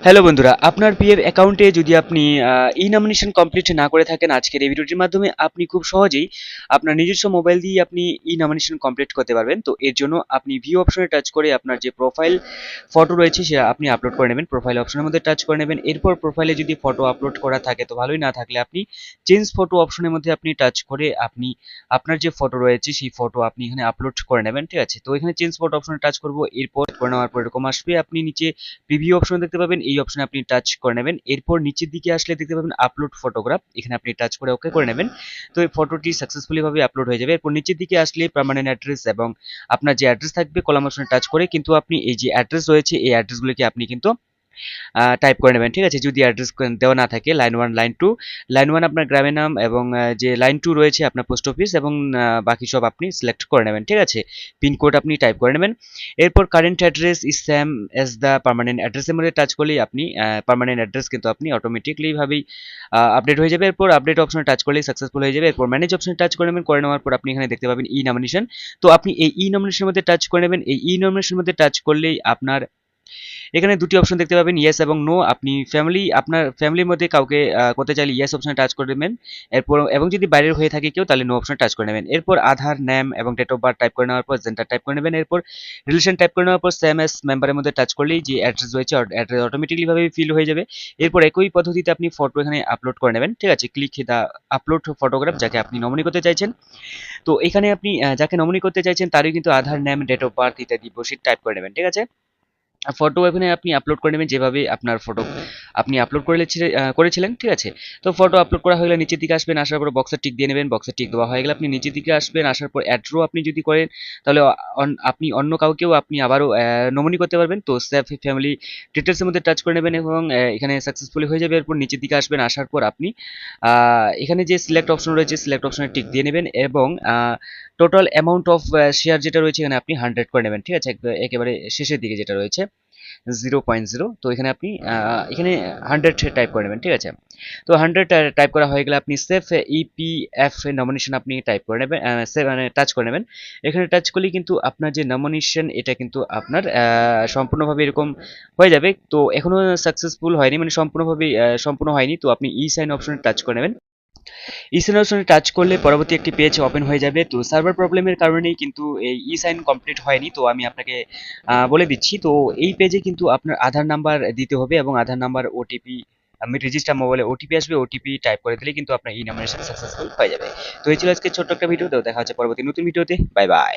Hello বন্ধুরা, আপনার PF অ্যাকাউন্টে যদি আপনি ই নমিনেশন কমপ্লিট না করে থাকেন, আজকের এই ভিডিওটির মাধ্যমে আপনি খুব সহজেই আপনার নিজস্ব মোবাইল দিয়ে আপনি ই নমিনেশন কমপ্লিট করতে পারবেন। তো এর জন্য আপনি ভিউ অপশনে টাচ করে আপনার যে প্রোফাইল ফটো রয়েছে সেটা আপনি আপলোড করে নেবেন। প্রোফাইল অপশনের মধ্যে টাচ করে নেবেন। এরপর প্রোফাইলে যদি ফটো আপলোড করা থাকে তো ভালোই, না থাকলে আপনি চেঞ্জ ফটো অপশনের মধ্যে আপনি টাচ করে আপনি আপনার যে ফটো রয়েছে সেই ফটো আপনি এখানে আপলোড করে নেবেন। ঠিক আছে, তো এখানে চেঞ্জ ফটো অপশনে টাচ করব। এরপর করে নেওয়ার পর এরকম আসবে, আপনি নিচে প্রিভিউ অপশন দেখতে পাবেন, এই অপশনে আপনি টাচ করে নেবেন। এরপর নিচের দিকে আসলে দেখতে পাবেন আপলোড ফটোগ্রাফ, এখানে আপনি টাচ করে ওকে করে নেবেন। তো এই ফটোটি সাকসেসফুলি ভাবে আপলোড হয়ে যাবে। এরপর নিচের দিকে আসলে পার্মানেন্ট অ্যাড্রেস এবং আপনার যে অ্যাড্রেস থাকবে কলাম অপশনে টাচ করে কিন্তু আপনি এই যে অ্যাড্রেস রয়েছে এই অ্যাড্রেসগুলোকে আপনি কিন্তু টাইপ করে নেবেন। ঠিক আছে, যদি অ্যাড্রেস দেওয়া না থাকে লাইন 1 লাইন 2, লাইন 1 আপনার গ্রামের নাম এবং যে লাইন 2 রয়েছে আপনার পোস্ট অফিস এবং বাকি সব আপনি সিলেক্ট করে নেবেন। ঠিক আছে, পিনকোড আপনি টাইপ করে নেবেন। এরপর current address is same as the permanent অ্যাড্রেসের মধ্যে টাচ করলেই আপনি পার্মানেন্ট অ্যাড্রেস কিন্তু আপনি অটোমেটিকলি ভাবেই আপডেট হয়ে যাবে। এরপর আপডেট অপশনে টাচ করলেই সাকসেসফুল হয়ে যাবে। এরপর ম্যানেজ অপশনে টাচ করে নেবেন। করে নেওয়ার পর আপনি এখানে দেখতে পাবেন ই নমিনেশন। তো আপনি এই ই নমিনেশনের মধ্যে টাচ করে নেবেন। এই ই নমিনেশনের মধ্যে টাচ করলেই আপনার এখানে দুটি অপশন দেখতে পাবেন, ইয়েস এবং নো। আপনি আপনার ফ্যামিলির মধ্যে কাউকে করতে চাইলে ইয়েস অপশনে টাচ করে দেবেন। এরপর এবং যদি বাইরের হয়ে থাকে কেউ তাহলে নো অপশনে টাচ করে নেবেন। এরপর আধার নেম এবং ডেট অফ বার্থ টাইপ করে নেওয়ার পর জেন্ডার টাইপ করে নেবেন। এরপর রিলেশন টাইপ করে নেওয়ার পর সেম এস মেম্বারের মধ্যে টাচ করলেই যে অ্যাড্রেস রয়েছে অ্যাড্রেস অটোমেটিকলি ভাবে ফিল হয়ে যাবে। এরপর একই পদ্ধতিতে আপনি ফটো এখানে আপলোড করে নেবেন। ঠিক আছে, ক্লিক দা আপলোড ফটোগ্রাফ যাকে আপনি নমিনি করতে চাইছেন। তো এখানে আপনি যাকে নমিনি করতে চাইছেন তারই কিন্তু আধার নেম ডেট অফ বার্থ ইত্যাদি বসে টাইপ করে নেবেন। ঠিক আছে, ফটো এখানে আপনি আপলোড করে নেবেন যেভাবে আপনার ফটো আপনি আপলোড করেছিলেন। ঠিক আছে, তো ফটো আপলোড করা হয়ে গেলে নিচের দিকে আসবেন, আসার পর বক্সে টিক দিয়ে নেবেন। বক্সে টিক দেওয়া হয়ে গেলে আপনি নিচের দিকে আসবেন, আসার পর অ্যাড্রো আপনি যদি করেন তাহলে আপনি অন্য কাউকেও আপনি আবারও নমিনি করতে পারবেন। তো সেভ ফ্যামিলি ডিটেলসের মধ্যে টাচ করে নেবেন এবং এখানে সাকসেসফুলি হয়ে যাবে। এরপর নিচের দিকে আসবেন, আসার পর আপনি এখানে যে সিলেক্ট অপশন রয়েছে সিলেক্ট অপশনে টিক দিয়ে নেবেন এবং টোটাল অ্যামাউন্ট অফ শেয়ার যেটা রয়েছে এখানে আপনি 100 করে নেবেন। ঠিক আছে, একেবারে শেষের দিকে যেটা রয়েছে 0.0, তো এখানে আপনি এখানে 100 টাইপ করে নেবেন। ঠিক আছে, তো 100 টাইপ করা হয়ে গেলে আপনি সেভ ইপিএফ নমিনেশন আপনি টাইপ করে নেবেন, সেভ মানে টাচ করে নেবেন। এখানে টাচ করলেই কিন্তু আপনার যে নমিনেশন এটা কিন্তু আপনার সম্পূর্ণভাবে এরকম হয়ে যাবে। তো এখনো সাকসেসফুল হয়নি, মানে সম্পূর্ণ হয়নি। তো আপনি ই সাইন অপশনে টাচ করে নেবেন। ই সাইন অপশনে টাচ করলে পরবর্তী একটি পেজ ওপেন হয়ে যাবে। তো সার্ভার প্রবলেমের কারণেই কিন্তু এই ই সাইন কমপ্লিট হয়নি। তো আমি আপনাকে বলে দিচ্ছি। তো এই পেজে কিন্তু আপনার আধার নাম্বার দিতে হবে এবং আধার নাম্বার ওটিপি, আমি রেজিস্টার মোবাইলে ওটিপি আসবে, ওটিপি টাইপ করে দিলে কিন্তু আপনার ই নমিনেশন সাকসেসফুল হয়ে যাবে। তো এই ছিল আজকে ছোট্ট একটা ভিডিও। তো দেখা হচ্ছে পরবর্তী নতুন ভিডিওতে। Bye bye.